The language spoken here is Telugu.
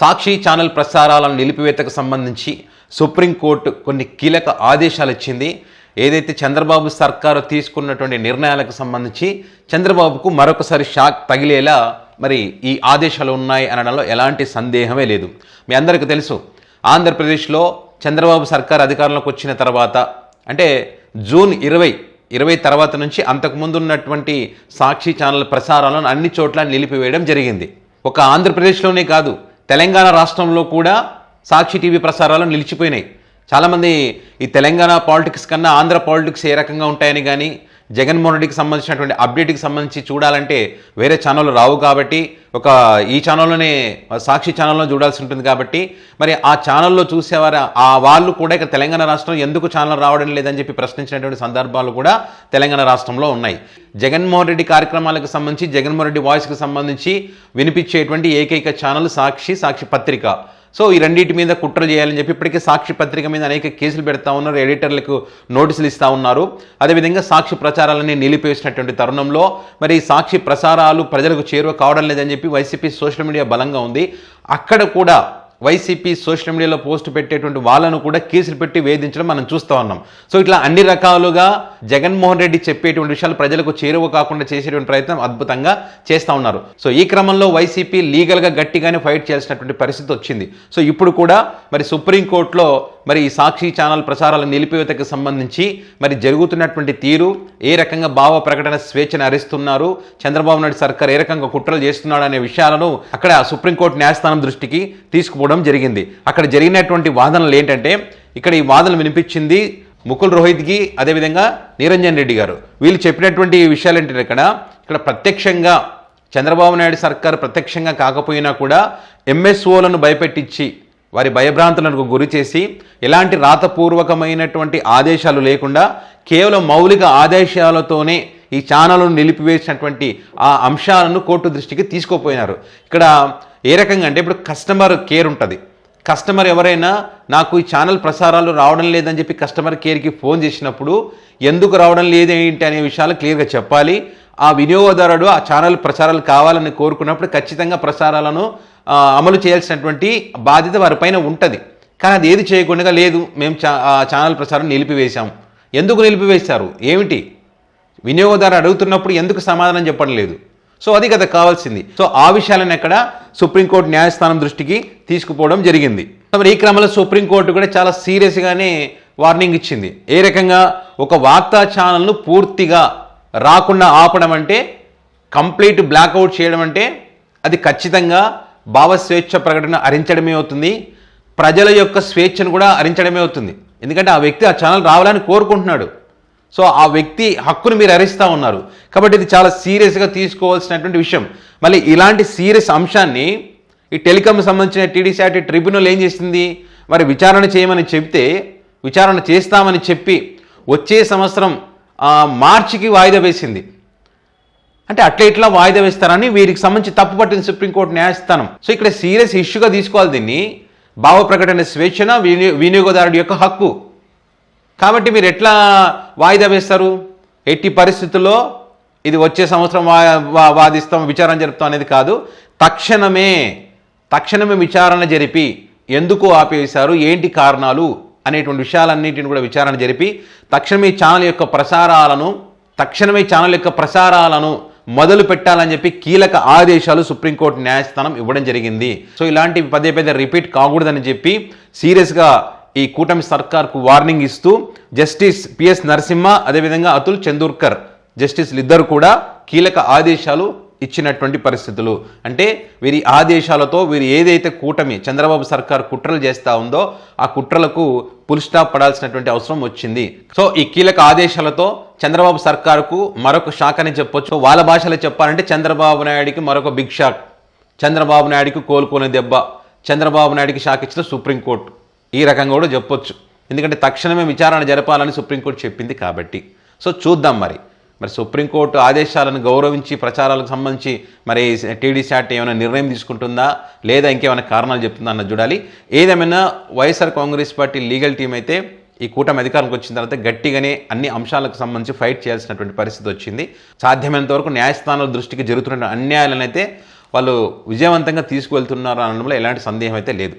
సాక్షి ఛానల్ ప్రసారాలను నిలిపివేతకు సంబంధించి సుప్రీంకోర్టు కొన్ని కీలక ఆదేశాలు ఇచ్చింది. ఏదైతే చంద్రబాబు సర్కారు తీసుకున్నటువంటి నిర్ణయాలకు సంబంధించి చంద్రబాబుకు మరొకసారి షాక్ తగిలేలా మరి ఈ ఆదేశాలు ఉన్నాయి అనడంలో ఎలాంటి సందేహమే లేదు. మీ అందరికీ తెలుసు, ఆంధ్రప్రదేశ్లో చంద్రబాబు సర్కార్ అధికారంలోకి వచ్చిన తర్వాత అంటే జూన్ 20 తర్వాత నుంచి అంతకుముందు ఉన్నటువంటి సాక్షి ఛానల్ ప్రసారాలను అన్ని చోట్ల నిలిపివేయడం జరిగింది. ఒక ఆంధ్రప్రదేశ్లోనే కాదు, తెలంగాణ రాష్ట్రంలో కూడా సాక్షి టీవీ ప్రసారాలు నిలిచిపోయినాయి. చాలామంది ఈ తెలంగాణ పాలిటిక్స్ కన్నా ఆంధ్ర పాలిటిక్స్ ఏ రకంగా ఉంటాయని కానీ జగన్మోహన్ రెడ్డికి సంబంధించినటువంటి అప్డేట్కి సంబంధించి చూడాలంటే వేరే ఛానళ్ళు రావు కాబట్టి ఈ ఛానల్లోనే సాక్షి ఛానల్లో చూడాల్సి ఉంటుంది కాబట్టి మరి ఆ ఛానల్లో చూసేవారు ఆ వాళ్ళు కూడా ఇక తెలంగాణ రాష్ట్రం ఎందుకు ఛానల్ రావడం లేదని చెప్పి ప్రశ్నించినటువంటి సందర్భాలు కూడా తెలంగాణ రాష్ట్రంలో ఉన్నాయి. జగన్మోహన్ రెడ్డి కార్యక్రమాలకు సంబంధించి జగన్మోహన్ రెడ్డి వాయిస్కి సంబంధించి వినిపించేటువంటి ఏకైక ఛానల్ సాక్షి పత్రిక. సో ఈ రెండింటి మీద కుట్రలు చేయాలని చెప్పి ఇప్పటికే సాక్షి పత్రిక మీద అనేక కేసులు పెడతా ఉన్నారు, ఎడిటర్లకు నోటీసులు ఇస్తూ ఉన్నారు. అదేవిధంగా సాక్షి ప్రచారాలని నిలిపేసినటువంటి తరుణంలో మరి సాక్షి ప్రసారాలు ప్రజలకు చేరువ కావడం లేదని చెప్పి వైసీపీ సోషల్ మీడియా బలంగా ఉంది. అక్కడ కూడా వైసీపీ సోషల్ మీడియాలో పోస్ట్ పెట్టేటువంటి వాళ్ళను కూడా కేసులు పెట్టి వేధించడం మనం చూస్తూ ఉన్నాం. సో ఇట్లా అన్ని రకాలుగా జగన్మోహన్ రెడ్డి చెప్పేటువంటి విషయాలు ప్రజలకు చేరువ కాకుండా చేసేటువంటి ప్రయత్నం అద్భుతంగా చేస్తూ ఉన్నారు. సో ఈ క్రమంలో వైసీపీ లీగల్గా గట్టిగానే ఫైట్ చేయాల్సినటువంటి పరిస్థితి వచ్చింది. సో ఇప్పుడు కూడా మరి సుప్రీంకోర్టులో మరి ఈ సాక్షి ఛానల్ ప్రసారాల నిలిపివేతకు సంబంధించి మరి జరుగుతున్నటువంటి తీరు, ఏ రకంగా భావ ప్రకటన స్వేచ్ఛను హరిస్తున్నారు, చంద్రబాబు నాయుడు సర్కార్ ఏ రకంగా కుట్రలు చేస్తున్నాడు అనే విషయాలను అక్కడ సుప్రీంకోర్టు న్యాయస్థానం దృష్టికి తీసుకుపోవడం జరిగింది. అక్కడ జరిగినటువంటి వాదనలు ఏంటంటే, ఇక్కడ ఈ వాదనలు వినిపించింది ముకుల్ రోహిత్కి, అదేవిధంగా నిరంజన్ రెడ్డి గారు. వీళ్ళు చెప్పినటువంటి విషయాలు ఏంటంటే ఇక్కడ ప్రత్యక్షంగా చంద్రబాబు నాయుడు సర్కార్ ప్రత్యక్షంగా కాకపోయినా కూడా ఎంఎస్ఓలను భయపెట్టించి వారి భయభ్రాంతులకు గురి చేసి ఎలాంటి రాతపూర్వకమైనటువంటి ఆదేశాలు లేకుండా కేవలం మౌలిక ఆదేశాలతోనే ఈ ఛానల్ను నిలిపివేసినటువంటి ఆ అంశాలను కోర్టు దృష్టికి తీసుకుపోయినారు. ఇక్కడ ఏ రకంగా అంటే ఇప్పుడు కస్టమర్ కేర్ ఉంటుంది. కస్టమర్ ఎవరైనా నాకు ఈ ఛానల్ ప్రసారాలు రావడం లేదని చెప్పి కస్టమర్ కేర్కి ఫోన్ చేసినప్పుడు ఎందుకు రావడం లేదేంటి అనే విషయాలు క్లియర్గా చెప్పాలి. ఆ వినియోగదారుడు ఆ ఛానల్ ప్రసారాలు కావాలని కోరుకున్నప్పుడు ఖచ్చితంగా ప్రసారాలను అమలు చేయాల్సినటువంటి బాధ్యత వారిపైన ఉంటుంది. కానీ అది ఏది చేయకుండా లేదు, మేము ఛానల్ ప్రసారం నిలిపివేశాం. ఎందుకు నిలిపివేశారు, ఏమిటి, వినియోగదారు అడుగుతున్నప్పుడు ఎందుకు సమాధానం చెప్పడం లేదు? సో అది కదా కావాల్సింది. సో ఆ విషయాలను ఎక్కడ సుప్రీంకోర్టు న్యాయస్థానం దృష్టికి తీసుకుపోవడం జరిగింది. మరి ఈ క్రమంలో సుప్రీంకోర్టు కూడా చాలా సీరియస్గానే వార్నింగ్ ఇచ్చింది. ఏ రకంగా ఒక వార్తా ఛానల్ను పూర్తిగా రాకుండా ఆపడం అంటే, కంప్లీట్ బ్లాక్అవుట్ చేయడం అంటే అది ఖచ్చితంగా భావ స్వేచ్ఛ ప్రకటన హరించడమే అవుతుంది, ప్రజల యొక్క స్వేచ్ఛను కూడా హరించడమే అవుతుంది. ఎందుకంటే ఆ వ్యక్తి ఆ ఛానల్ రావాలని కోరుకుంటున్నాడు. సో ఆ వ్యక్తి హక్కును మీరు హరిస్తూ ఉన్నారు కాబట్టి ఇది చాలా సీరియస్గా తీసుకోవాల్సినటువంటి విషయం. మళ్ళీ ఇలాంటి సీరియస్ అంశాన్ని ఈ టెలికాం సంబంధించిన టీడీసీ ట్రిబ్యునల్ ఏం చేసింది, మరి విచారణ చేయమని చెప్తే విచారణ చేస్తామని చెప్పి వచ్చే సంవత్సరం మార్చికి వాయిదా వేసింది. అంటే అట్లా ఇట్లా వాయిదా వేస్తారని వీరికి సంబంధించి తప్పు పట్టింది సుప్రీంకోర్టు న్యాయస్థానం. సో ఇక్కడ సీరియస్ ఇష్యూగా తీసుకోవాలి దీన్ని. భావ ప్రకటన స్వేచ్ఛన వినియోగదారుడి యొక్క హక్కు కాబట్టి మీరు ఎట్లా వాయిదా వేస్తారు? ఎట్టి పరిస్థితుల్లో ఇది వచ్చే సంవత్సరం వాదిస్తాం, విచారణ జరుపుతాం అనేది కాదు. తక్షణమే విచారణ జరిపి ఎందుకు ఆపేశారు, ఏంటి కారణాలు అనేటువంటి విషయాలన్నింటిని కూడా విచారణ జరిపి తక్షణమే ఛానల్ యొక్క ప్రసారాలను మొదలు పెట్టాలని చెప్పి కీలక ఆదేశాలు సుప్రీంకోర్టు న్యాయస్థానం ఇవ్వడం జరిగింది. సో ఇలాంటి పదే రిపీట్ కాకూడదని చెప్పి సీరియస్గా ఈ కూటమి సర్కార్కు వార్నింగ్ ఇస్తూ జస్టిస్ పిఎస్ నరసింహ అదేవిధంగా అతుల్ చందూర్కర్ జస్టిస్లు ఇద్దరు కూడా కీలక ఆదేశాలు ఇచ్చినటువంటి పరిస్థితులు. అంటే వీరి ఆదేశాలతో వీరు ఏదైతే కూటమి చంద్రబాబు సర్కార్ కుట్రలు చేస్తూ ఉందో ఆ కుట్రలకు ఫుల్ స్టాప్ పడాల్సినటువంటి అవసరం వచ్చింది. సో ఈ కీలక ఆదేశాలతో చంద్రబాబు సర్కారుకు మరొక షాక్ అని చెప్పొచ్చు. వాళ్ళ భాషలో చెప్పాలంటే చంద్రబాబు నాయుడికి మరొక బిగ్ షాక్, చంద్రబాబు నాయుడికి కోలుకునే దెబ్బ, చంద్రబాబు నాయుడికి షాక్ ఇచ్చిన సుప్రీంకోర్టు, ఈ రకంగా కూడా చెప్పొచ్చు. ఎందుకంటే తక్షణమే విచారణ జరపాలని సుప్రీంకోర్టు చెప్పింది కాబట్టి. సో చూద్దాం మరి సుప్రీంకోర్టు ఆదేశాలను గౌరవించి ప్రచారాలకు సంబంధించి మరి టీడీసీ ఏమైనా నిర్ణయం తీసుకుంటుందా లేదా ఇంకేమైనా కారణాలు చెప్తుందా అన్నది చూడాలి. ఏదేమైనా YSR Congress party legal team అయితే ఈ కూటమి అధికారంకి వచ్చిన తర్వాత గట్టిగానే అన్ని అంశాలకు సంబంధించి ఫైట్ చేయాల్సినటువంటి పరిస్థితి వచ్చింది. సాధ్యమైనంత వరకు న్యాయస్థానాల దృష్టికి జరుగుతున్న అన్యాయాలను అయితే వాళ్ళు విజయవంతంగా తీసుకువెళ్తున్నారు అనడంలో ఎలాంటి సందేహం అయితే లేదు.